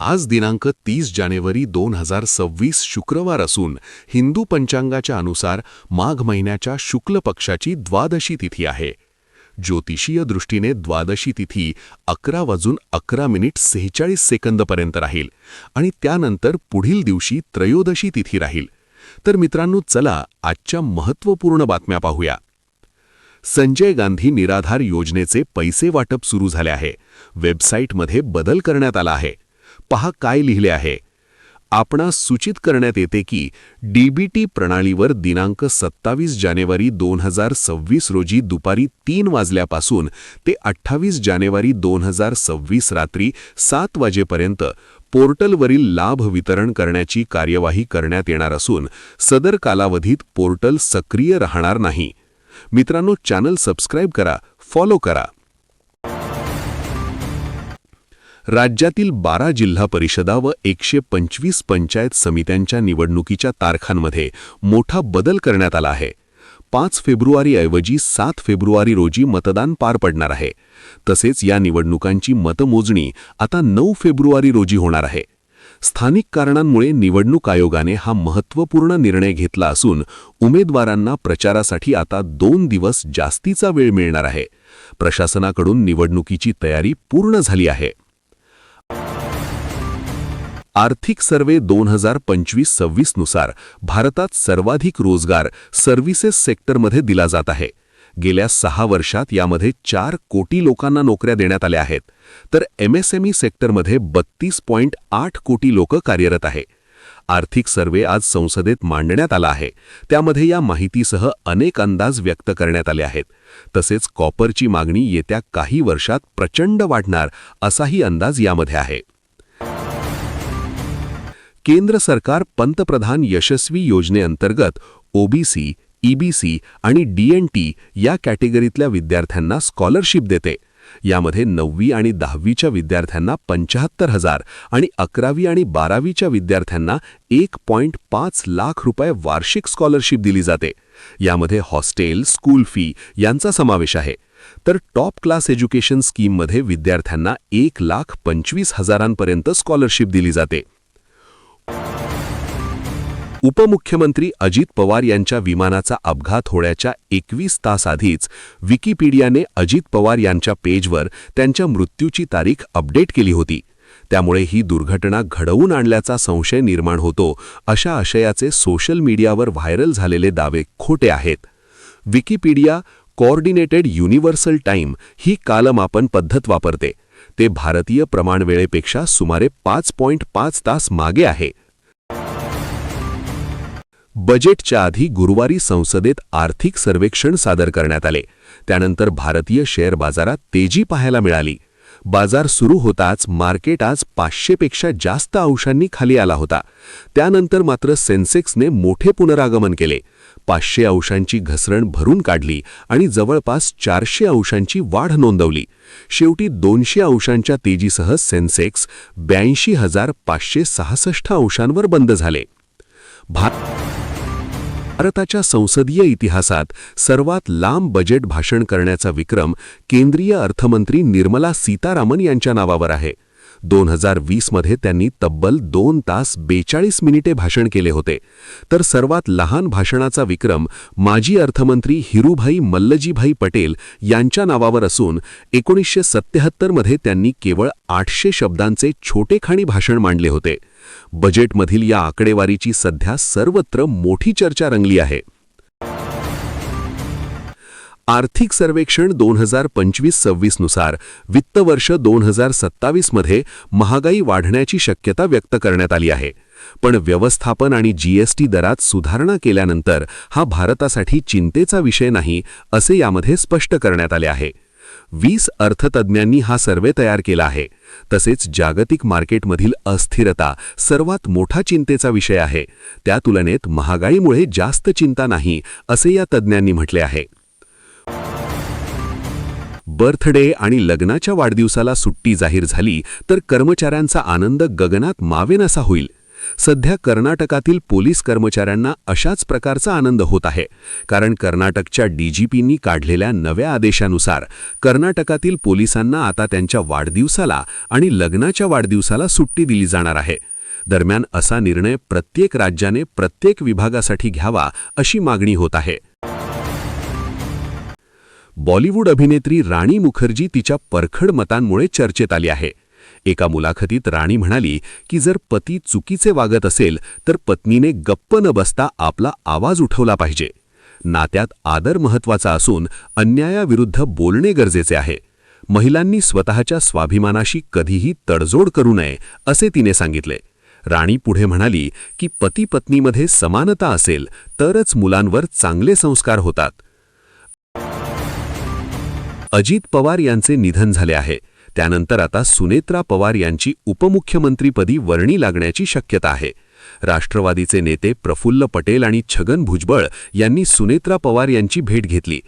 आज दिनांक 30 जानेवारी 2026 शुक्रवार असून हिंदू पंचांगाच्या अनुसार माघ महिन्याच्या शुक्ल पक्षाची द्वादशी तिथी आहे. ज्योतिषीय दृष्टीने द्वादशी तिथी 11:11:46 पर्यंत राहील आणि त्यानंतर पुढील दिवशी त्रयोदशी तिथी राहील. तर मित्रांनो, चला आजच्या महत्त्वपूर्ण बातम्या पाहूया. संजय गांधी निराधार योजनेचे पैसे वाटप सुरू झाले आहे. वेबसाईटमध्ये बदल करण्यात आला आहे. पहा काय लिहिले आहे. आपणास सूचित करण्यात येते की डीबीटी प्रणालीवर दिनांक 27 जानेवारी 2026 रोजी दुपारी 3 वाजल्यापासून ते 28 जानेवारी 2026 रात्री 7 वाजेपर्यंत पोर्टलवरील लाभ वितरण करण्याची कार्यवाही करण्यात येणार असून सदर कालावधीत पोर्टल सक्रिय राहणार नाही. मित्रांनो, चॅनल सबस्क्राईब करा, फॉलो करा. राज्यातील 12 जिल्हा परिषदा व 125 पंचायत समित्यांच्या निवडणुकीच्या तारखांमध्ये मोठा बदल करण्यात आला आहे. 5 फेब्रुवारीऐवजी 7 फेब्रुवारी रोजी मतदान पार पडणार आहे. तसेच या निवडणुकांची मतमोजणी आता 9 फेब्रुवारी रोजी होणार आहे. स्थानिक कारणांमुळे निवडणूक आयोगाने हा महत्त्वपूर्ण निर्णय घेतला असून उमेदवारांना प्रचारासाठी आता 2 दिवस जास्तीचा वेळ मिळणार आहे. प्रशासनाकडून निवडणुकीची तयारी पूर्ण झाली आहे. आर्थिक सर्वे 2025-26 नुसार भारतात सर्वाधिक रोजगार सर्व्हिसेस सेक्टरमध्ये दिला जात आहे. गेल्या 6 वर्षात यामध्ये 4 कोटी लोकांना नोकऱ्या देण्यात आल्या आहेत. तर MSME सेक्टरमध्ये 32.8 कोटी लोक कार्यरत आहे. आर्थिक सर्वे आज संसदेत मांडण्यात आला आहे. त्यामध्ये या माहितीसह अनेक अंदाज व्यक्त करण्यात आले आहेत. तसेच कॉपरची मागणी येत्या काही वर्षात प्रचंड वाढणार असाही अंदाज यामध्ये आहे. केंद्र सरकार पंतप्रधान यशस्वी योजनेअंतर्गत OBC, EBC आणि DNT या कॅटेगरीतल्या विद्यार्थ्यांना स्कॉलरशिप देते. यामध्ये 9वी आणि 10वीच्या विद्यार्थ्यांना 75,000 आणि 11वी आणि 12वीच्या विद्यार्थ्यांना 1.5 लाख रुपये वार्षिक स्कॉलरशिप दिली जाते. यामध्ये हॉस्टेल, स्कूल फी यांचा समावेश आहे. तर टॉप क्लास एज्युकेशन स्कीममध्ये विद्यार्थ्यांना 1,25,000 स्कॉलरशिप दिली जाते. उपमुख्यमंत्री अजित पवार यांच्या विमानाचा अपघात होण्याच्या 21 तास आधीच विकिपीडियाने अजित पवार यांच्या पेजवर त्यांच्या मृत्यूची तारीख अपडेट केली होती. त्यामुळे ही दुर्घटना घडवून आणल्याचा संशय निर्माण होतो अशा आशयाचे सोशल मीडियावर व्हायरल झालेले दावे खोटे आहेत. विकिपीडिया कोऑर्डिनेटेड युनिव्हर्सल टाइम ही कालमापन पद्धत वापरते. ते भारतीय प्रमाणवेळेपेक्षा सुमारे 5.5 तास मागे आहे. बजेटच्या आधी गुरुवारी संसदेत आर्थिक सर्वेक्षण सादर करण्यात आले. त्यानंतर भारतीय शेअर बाजारात तेजी पाहायला मिळाली. बाजार सुरू होताच मार्केट आज 500 पेक्षा जास्त अंशांनी खाली आला होता. त्यानंतर मात्र सेन्सेक्सने मोठे पुनरागमन केले. 500 अंशांची घसरण भरून काढली आणि जवळपास 400 अंशांची वाढ नोंदवली. शेवटी 200 अंशांच्या तेजीसह सेन्सेक्स 82,566 अंशांवर बंद झाले. भारताच्या संसदीय इतिहासात सर्वात लांब बजेट भाषण करण्याचा विक्रम केंद्रीय अर्थमंत्री निर्मला सीतारामन यांच्या नावावर आहे. 2020 मध्ये त्यांनी तब्बल 2 तास 42 मिनिटे भाषण केले होते. तर सर्वात लहान भाषणाचा विक्रम माजी अर्थमंत्री हिरूभाई मल्लजीभाई पटेल यांच्या नावावर असून 1977 मध्ये त्यांनी केवळ 800 शब्दांचे छोटेखानी भाषण मांडले होते. बजेटमधील या आकडेवारीची सध्या सर्वत्र मोठी चर्चा रंगली आहे. आर्थिक सर्वेक्षण 2025-26 नुसार वित्त वर्ष 2027 मध्ये महागाई वाढण्याची शक्यता व्यक्त करण्यात आली आहे. पण व्यवस्थापन आणि GST दरात सुधारणा केल्यानंतर हा भारतासाठी चिंतेचा विषय नाही असे यामध्ये स्पष्ट करण्यात आले आहे. 20 अर्थतज्ज्ञांनी हा सर्वे तयार केला आहे. तसेच जागतिक मार्केटमधील अस्थिरता सर्वात मोठा चिंतेचा विषय आहे. त्या तुलनेत महागाईमुळे जास्त चिंता नाही असे या तज्ज्ञांनी म्हटले आहे. बर्थडे आणि लग्नाच्या वाढदिवसाला सुट्टी जाहीर झाली तर कर्मचाऱ्यांचा आनंद गगनात मावेनासा होईल. सध्या कर्नाटकातील पोलीस कर्मचाऱ्यांना अशाच प्रकारचा आनंद होत आहे, कारण कर्नाटकच्या डीजीपींनी काढलेल्या नव्या आदेशानुसार कर्नाटकातील पोलिसांना आता त्यांच्या वाढदिवसाला आणि लग्नाच्या वाढदिवसाला सुट्टी दिली जाणार आहे. दरम्यान असा निर्णय प्रत्येक राज्याने प्रत्येक विभागासाठी घ्यावा अशी मागणी होत आहे. बॉलिवूड अभिनेत्री राणी मुखर्जी तिच्या परखड मतांमुळे चर्चेत आली आहे. एका मुलाखतीत राणी म्हणाली की जर पती चुकीचे वागत असेल तर पत्नीने गप्प न बसता आपला आवाज उठवला पाहिजे. नात्यात आदर महत्त्वाचा असून अन्यायाविरुद्ध बोलणे गरजेचे आहे. महिलांनी स्वतःच्या स्वाभिमानाशी कधीही तडजोड करू नये असे तिने सांगितले. राणी पुढे म्हणाली की पती पत्नीमध्ये समानता असेल तरच मुलांवर चांगले संस्कार होतात. अजित पवार यांचे निधन झाले आहे. त्यानंतर आता सुनेत्रा पवार यांची उपमुख्यमंत्रीपदी वर्णी लागण्याची शक्यता आहे. राष्ट्रवादीचे नेते प्रफुल्ल पटेल आणि छगन भुजबळ यांनी सुनेत्रा पवार यांची भेट घेतली.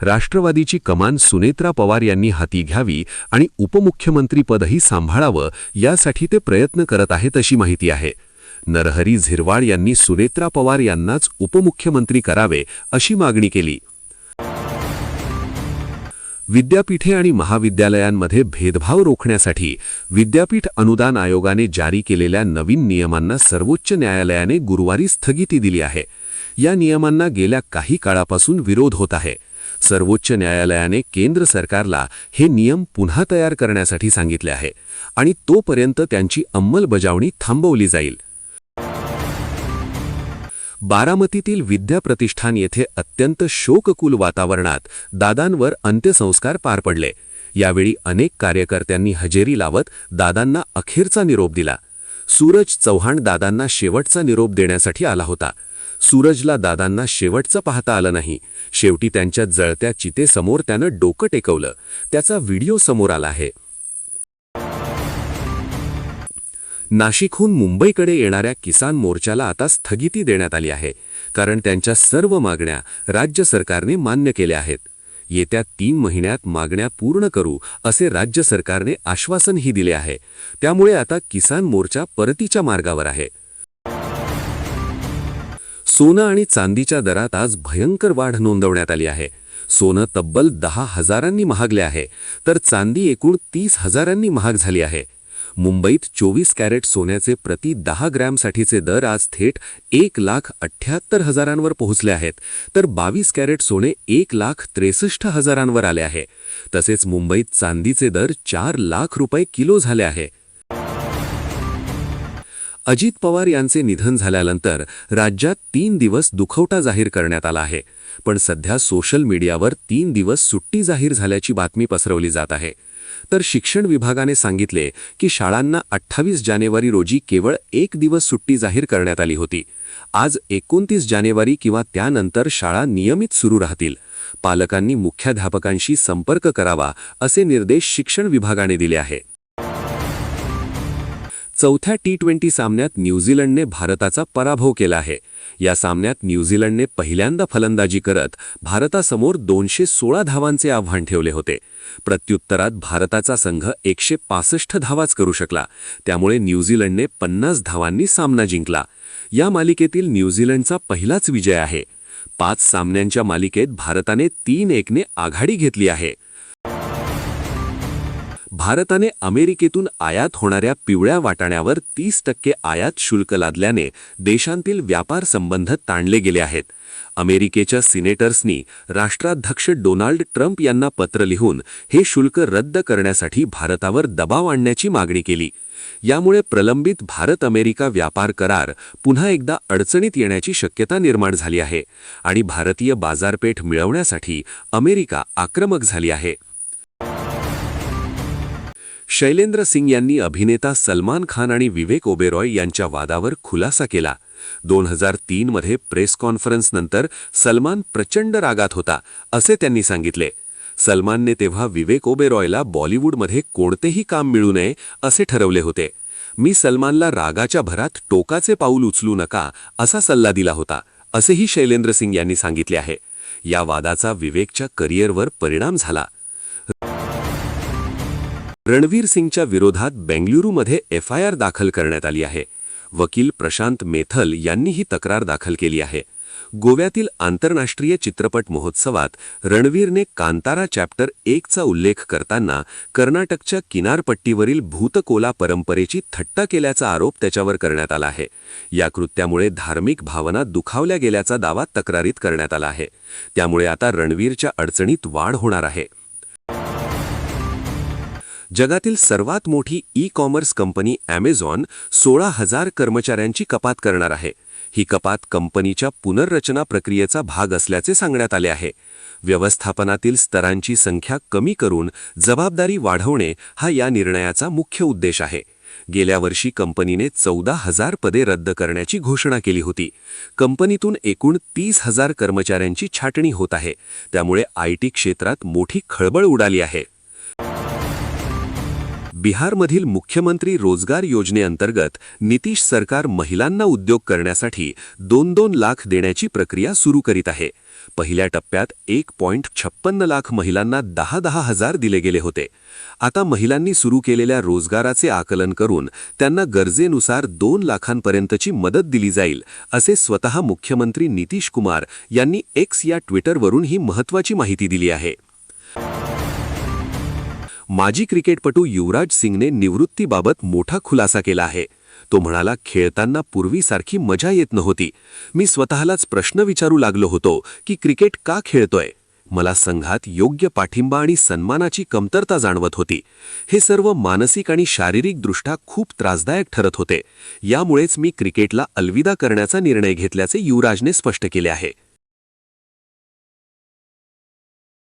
राष्ट्रवादीची कमान सुनेत्रा पवार यांनी हाती घ्यावी आणि उपमुख्यमंत्रीपदही सांभाळावं यासाठी ते प्रयत्न करत आहेत अशी माहिती आहे. नरहरी झिरवाळ यांनी सुनेत्रा पवार यांनाच उपमुख्यमंत्री करावे अशी मागणी केली. विद्यापीठे आणि महाविद्यालयांमध्ये भेदभाव रोखण्यासाठी विद्यापीठ अनुदान आयोगाने जारी केलेल्या नवीन नियमांना सर्वोच्च न्यायालयाने गुरुवारी स्थगिती दिली आहे. या नियमांना गेल्या काही काळापासून विरोध होत आहे. सर्वोच्च न्यायालयाने केंद्र सरकारला हे नियम पुन्हा तयार करण्यासाठी सांगितले आहे आणि तोपर्यंत त्यांची अंमलबजावणी थांबवली जाईल. बारामतीतील विद्याप्रतिष्ठान येथे अत्यंत शोककुल वातावरणात दादांवर अंत्यसंस्कार पार पडले. यावेळी अनेक कार्यकर्त्यांनी हजेरी लावत दादांना अखेरचा निरोप दिला. सूरज चव्हाण दादांना शेवटचा निरोप देण्यासाठी आला होता. सूरजला दादांना शेवटचं पाहता आलं नाही. शेवटी त्यांच्या जळत्या चितेसमोर त्यानं डोकं टेकवलं. त्याचा व्हिडिओ समोर आला आहे. नाशिकहून मुंबईकडे येणाऱ्या किसान मोर्चाला आता स्थगिती देण्यात आली आहे, कारण त्यांच्या सर्व मागण्या राज्य सरकारने मान्य केल्या आहेत. येत्या 3 महिन्यात मागण्या पूर्ण करू असे राज्य सरकारने आश्वासनही दिले आहे. त्यामुळे आता किसान मोर्चा परतीच्या मार्गावर आहे. सोनं आणि चांदीच्या दरात आज भयंकर वाढ नोंदवण्यात आली आहे. सोनं तब्बल 10,000 महागले आहे, तर चांदी एकूण 30,000 महाग झाली आहे. मुंबईत 24 कॅरेट सोन्याचे प्रति 10 ग्रॅमसाठीचे दर आज थेट 1,78,000 पोहोचले आहेत, तर 22 कॅरेट सोने 1,63,000 आले आहे. तसेच मुंबईत चांदीचे दर 4 लाख रुपये किलो झाले आहे. अजित पवार यांचे निधन झाल्यानंतर राज्यात 3 दिवस दुखवटा जाहीर करण्यात आला आहे. पण सध्या सोशल मीडियावर 3 दिवस सुट्टी जाहीर झाल्याची बातमी पसरवली जात आहे. तर शिक्षण विभागाने सांगितले की शाळांना 28 जानेवारी रोजी केवळ 1 दिवस सुट्टी जाहीर करण्यात आली होती. आज 29 जानेवारी किंवा त्यानंतर शाळा नियमित सुरू राहतील. पालकांनी मुख्याध्यापकांशी संपर्क करावा असे निर्देश शिक्षण विभागाने दिले आहे. चौथ्या T20 सामन्यात न्यूझीलंडने भारताचा पराभव केला आहे. या सामन्यात न्यूझीलंडने पहिल्यांदा फलंदाजी करत भारतासमोर 216 धावांचे आव्हान ठेवले होते. प्रत्युत्तरात भारताचा संघ 165 धावाच करू शकला. त्यामुळे न्यूझीलंडने 50 धावांनी सामना जिंकला. या मालिकेतील न्यूझीलंडचा पहिलाच विजय आहे. 5 सामन्यांच्या मालिकेत भारताने 3-1 आघाडी घेतली आहे. भारताने अमेरिकेतून आयात होणाऱ्या पिवळ्या वाटाण्यावर 30% आयात शुल्क लादल्याने देशांतील व्यापार संबंध ताणले गेले आहेत. अमेरिकेच्या सिनेटर्सनी राष्ट्राध्यक्ष डोनाल्ड ट्रम्प यांना पत्र लिहून हे शुल्क रद्द करण्यासाठी भारतावर दबाव आणण्याची मागणी केली. यामुळे प्रलंबित भारत-अमेरिका व्यापार करार पुन्हा एकदा अडचणीत येण्याची शक्यता निर्माण झाली आहे आणि भारतीय बाजारपेठ मिळवण्यासाठी अमेरिका आक्रमक झाली आहे. शैलेंद्र सिंग यांनी अभिनेता सलमान खान आणि विवेक ओबेरॉय यांच्या वादावर खुलासा केला. 2003 मध्ये प्रेस कॉन्फरन्सनंतर सलमान प्रचंड रागात होता असे त्यांनी सांगितले. सलमानने तेव्हा विवेक ओबेरॉयला बॉलिवूडमध्ये कोणतेही काम मिळू नये असे ठरवले होते. मी सलमानला रागाच्या भरात टोकाचे पाऊल उचलू नका असा सल्ला दिला होता असेही शैलेंद्र सिंग यांनी सांगितले आहे. या वादाचा विवेकच्या करिअरवर परिणाम झाला. रणवीर सिंगच्या विरोधात बेंगलुरूमध्ये FIR दाखल करण्यात आली आहे. वकील प्रशांत मेथल यांनी ही तक्रार दाखल केली आहे. गोव्यातील आंतरराष्ट्रीय चित्रपट महोत्सवात रणवीरने कांतारा चॅप्टर 1चा उल्लेख करताना कर्नाटकच्या किनारपट्टीवरील भूतकोला परंपरेची थट्टा केल्याचा आरोप त्याच्यावर करण्यात आला आहे. या कृत्यामुळे धार्मिक भावना दुखावल्या गेल्याचा दावा तक्रारीत करण्यात आला आहे. त्यामुळे आता रणवीरच्या अडचणीत वाढ होणार आहे. जगातील सर्वात मोठी ई-कॉमर्स कंपनी ॲमेझॉन 16,000 कर्मचाऱ्यांची कपात करणार आहे. ही कपात कंपनीच्या पुनर्रचना प्रक्रियेचा भाग असल्याचे सांगण्यात आले आहे. व्यवस्थापनातील स्तरांची संख्या कमी करून जबाबदारी वाढवणे हा या निर्णयाचा मुख्य उद्देश आहे. गेल्या वर्षी कंपनीने 14,000 पदे रद्द करण्याची घोषणा केली होती. कंपनीतून एकूण 30,000 कर्मचाऱ्यांची छाटणी होत आहे. त्यामुळे IT क्षेत्रात मोठी खळबळ उडाली आहे. बिहारमधील मुख्यमंत्री रोजगार योजनेअंतर्गत नितीश सरकार महिलांना उद्योग करण्यासाठी 2-2 लाख देण्याची प्रक्रिया सुरू करीत आहे. पहिल्या टप्प्यात 1.56 लाख महिलांना 10-10 हजार दिले गेले होते. आता महिलांनी सुरू केलेल्या रोजगाराचे आकलन करून त्यांना गरजेनुसार 2 लाखांपर्यंतची मदत दिली जाईल, असे स्वतः मुख्यमंत्री नितीश कुमार यांनी X या ट्विटरवरून ही महत्त्वाची माहिती दिली आहे. माजी क्रिकेटपटू युवराज सिंगने निवृत्तीबाबत मोठा खुलासा केला आहे. तो म्हणाला, खेळताना पूर्वीसारखी मजा येत नव्हती. मी स्वतःलाच प्रश्न विचारू लागलो होतो की क्रिकेट का खेळतोय. मला संघात योग्य पाठिंबा आणि सन्मानाची कमतरता जाणवत होती. हे सर्व मानसिक आणि शारीरिकदृष्ट्या खूप त्रासदायक ठरत होते. यामुळेच मी क्रिकेटला अलविदा करण्याचा निर्णय घेतल्याचे युवराजने स्पष्ट केले आहे.